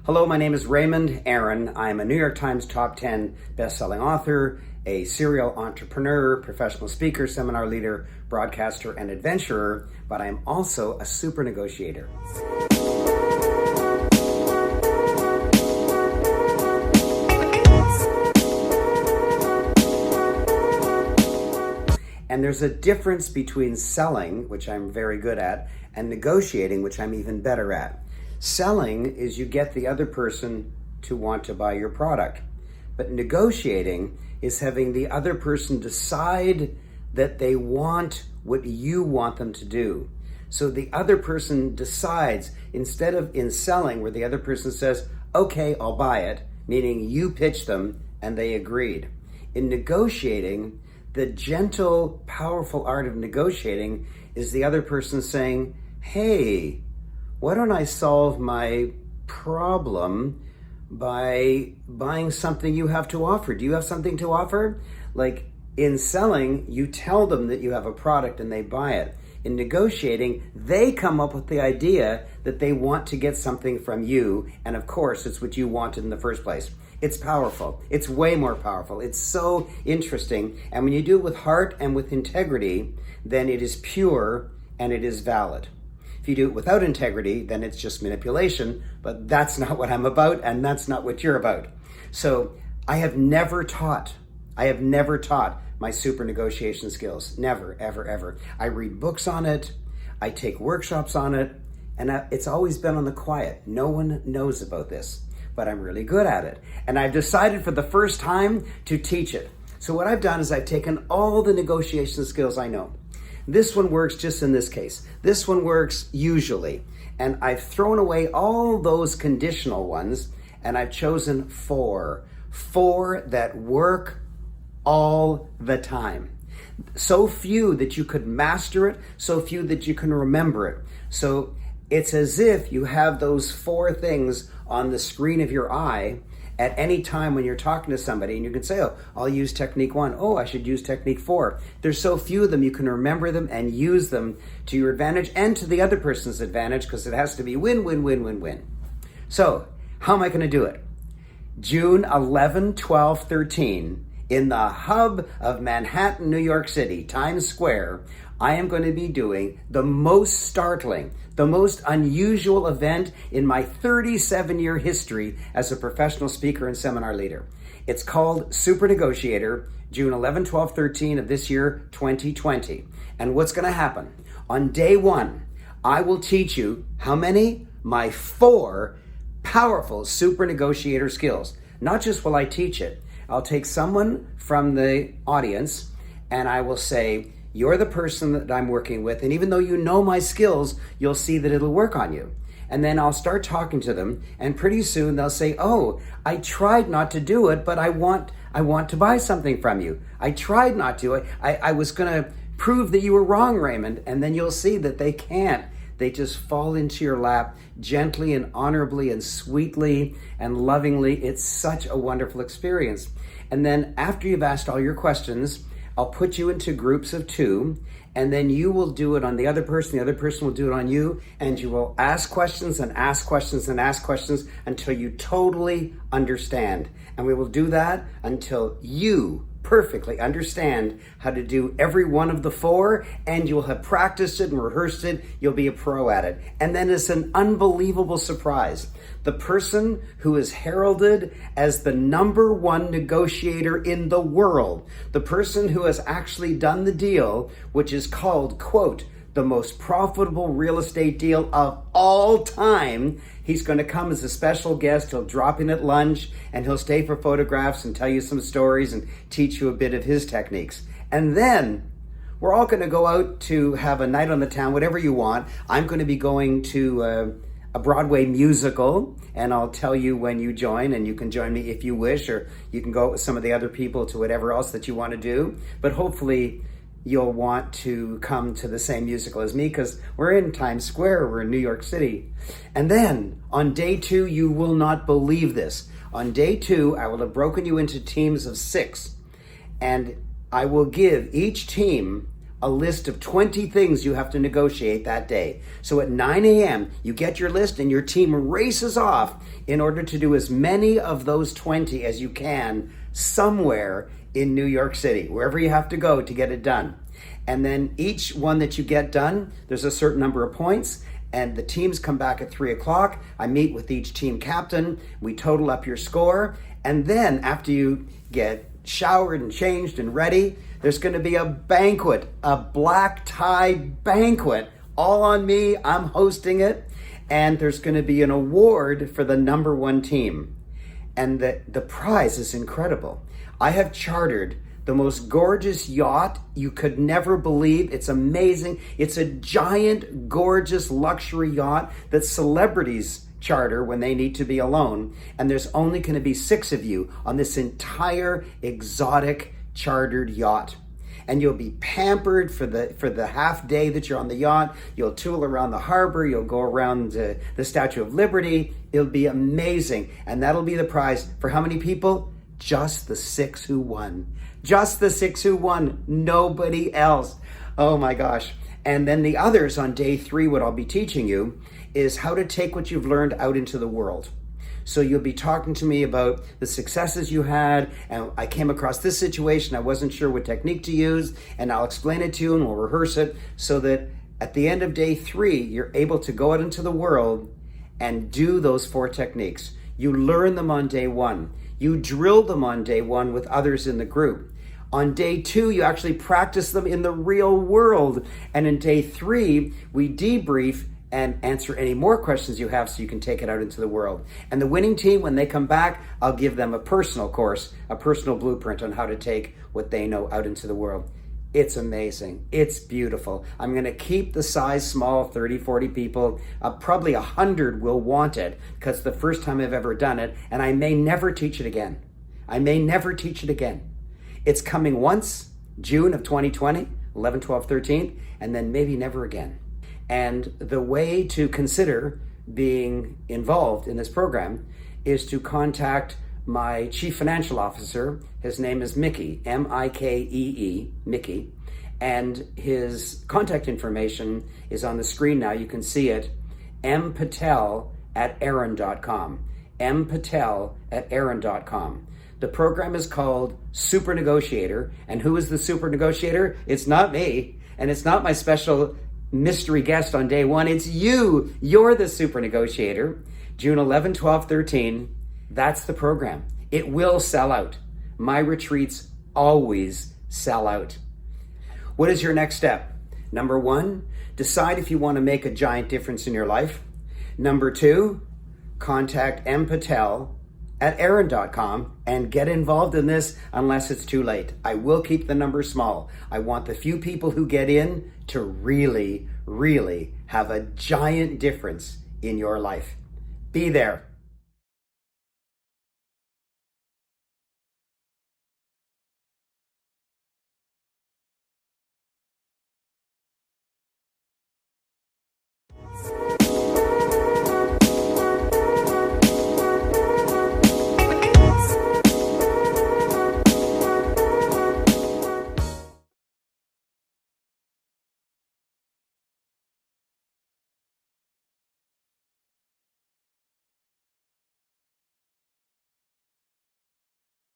Hello, my name is Raymond Aaron. I'm a New York Times top 10 best-selling author, a serial entrepreneur, professional speaker, seminar leader, broadcaster, and adventurer, but I'm also a super negotiator. And there's a difference between selling, which I'm very good at, and negotiating, which I'm even better at. Selling is you get the other person to want to buy your product. But negotiating is having the other person decide that they want what you want them to do. So the other person decides, instead of in selling where the other person says, okay, I'll buy it, meaning you pitch them and they agreed. In negotiating, the gentle, powerful art of negotiating is the other person saying, hey, why don't I solve my problem by buying something you have to offer? Do you have something to offer? Like in selling, you tell them that you have a product and they buy it. In negotiating, they come up with the idea that they want to get something from you. And of course, it's what you wanted in the first place. It's powerful. It's way more powerful. It's so interesting. And when you do it with heart and with integrity, then it is pure and it is valid. If you do it without integrity, then it's just manipulation, but that's not what I'm about, and that's not what you're about. So I have never taught my super negotiation skills. Never, ever, ever. I read books on it, I take workshops on it, and it's always been on the quiet. No one knows about this, but I'm really good at it. And I've decided for the first time to teach it. So what I've done is I've taken all the negotiation skills I know. This one works just in this case. This one works usually. And I've thrown away all those conditional ones and I've chosen four that work all the time. So few that you could master it, so few that you can remember it. So it's as if you have those four things on the screen of your eye at any time when you're talking to somebody, and you can say, oh, I'll use technique 1. Oh, I should use technique 4. There's so few of them, you can remember them and use them to your advantage and to the other person's advantage, because it has to be win, win, win, win, win. So how am I going to do it? June 11, 12, 13, in the hub of Manhattan, New York City, Times Square, I am going to be doing the most startling, the most unusual event in my 37-year history as a professional speaker and seminar leader. It's called Super Negotiator, June 11, 12, 13 of this year, 2020. And what's going to happen? On day one, I will teach you how many? My 4 powerful super negotiator skills. Not just will I teach it, I'll take someone from the audience and I will say, you're the person that I'm working with, and even though you know my skills, you'll see that it'll work on you. And then I'll start talking to them, and pretty soon they'll say, oh, I tried not to do it, but I want to buy something from you. I tried not to. I was going to prove that you were wrong, Raymond. And then you'll see that they can't. They just fall into your lap gently and honorably and sweetly and lovingly. It's such a wonderful experience. And then after you've asked all your questions, I'll put you into groups of 2, and then you will do it on the other person will do it on you, and you will ask questions and ask questions and ask questions until you totally understand. And we will do that until you perfectly understand how to do every one of the 4, and you'll have practiced it and rehearsed it. You'll be a pro at it. And then it's an unbelievable surprise. The person who is heralded as the #1 negotiator in the world, the person who has actually done the deal, which is called, quote, the most profitable real estate deal of all time. He's going to come as a special guest. He'll drop in at lunch and he'll stay for photographs and tell you some stories and teach you a bit of his techniques. And then we're all going to go out to have a night on the town, whatever you want. I'm going to be going to a Broadway musical, and I'll tell you when you join, and you can join me if you wish, or you can go with some of the other people to whatever else that you want to do. But hopefully you'll want to come to the same musical as me, because we're in Times Square, we're in New York City. And then on day 2, you will not believe this. On day 2, I will have broken you into teams of 6, and I will give each team a list of 20 things you have to negotiate that day. So at 9 a.m., you get your list and your team races off in order to do as many of those 20 as you can somewhere in New York City, wherever you have to go to get it done. And then each one that you get done, there's a certain number of points, and the teams come back at 3 o'clock. I meet with each team captain. We total up your score. And then after you get showered and changed and ready, there's going to be a banquet, a black tie banquet, all on me. I'm hosting it. And there's going to be an award for the number one team. And the prize is incredible. I have chartered the most gorgeous yacht you could never believe. It's amazing. It's a giant, gorgeous luxury yacht that celebrities charter when they need to be alone. And there's only going to be 6 of you on this entire exotic chartered yacht. And you'll be pampered for the half day that you're on the yacht. You'll tool around the harbor. You'll go around the Statue of Liberty. It'll be amazing. And that'll be the prize for how many people? Just the 6 who won. Just the 6 who won. Nobody else. Oh my gosh. And then the others on day 3, what I'll be teaching you is how to take what you've learned out into the world. So you'll be talking to me about the successes you had, and I came across this situation, I wasn't sure what technique to use, and I'll explain it to you and we'll rehearse it so that at the end of day 3, you're able to go out into the world and do those 4 techniques. You learn them on day 1. You drill them on day 1 with others in the group. On day 2, you actually practice them in the real world. And in day 3, we debrief and answer any more questions you have so you can take it out into the world. And the winning team, when they come back, I'll give them a personal course, a personal blueprint on how to take what they know out into the world. It's amazing. It's beautiful. I'm going to keep the size small, 30, 40 people. Probably 100 will want it because it's the first time I've ever done it, and I may never teach it again. I may never teach it again. It's coming once, June of 2020, 11, 12, 13, and then maybe never again. And the way to consider being involved in this program is to contact my chief financial officer. His name is Mickey, M-I-K-E-E, Mickey. And his contact information is on the screen now. You can see it, MPatel@Aaron.com, MPatel@Aaron.com. The program is called Super Negotiator. And who is the Super Negotiator? It's not me, and it's not my special mystery guest on day 1. It's you. You're the Super Negotiator. June 11, 12, 13. That's the program. It will sell out. My retreats always sell out. What is your next step? Number 1, decide if you want to make a giant difference in your life. Number 2, contact MPatel@Aaron.com and get involved in this unless it's too late. I will keep the number small. I want the few people who get in to really, really have a giant difference in your life. Be there.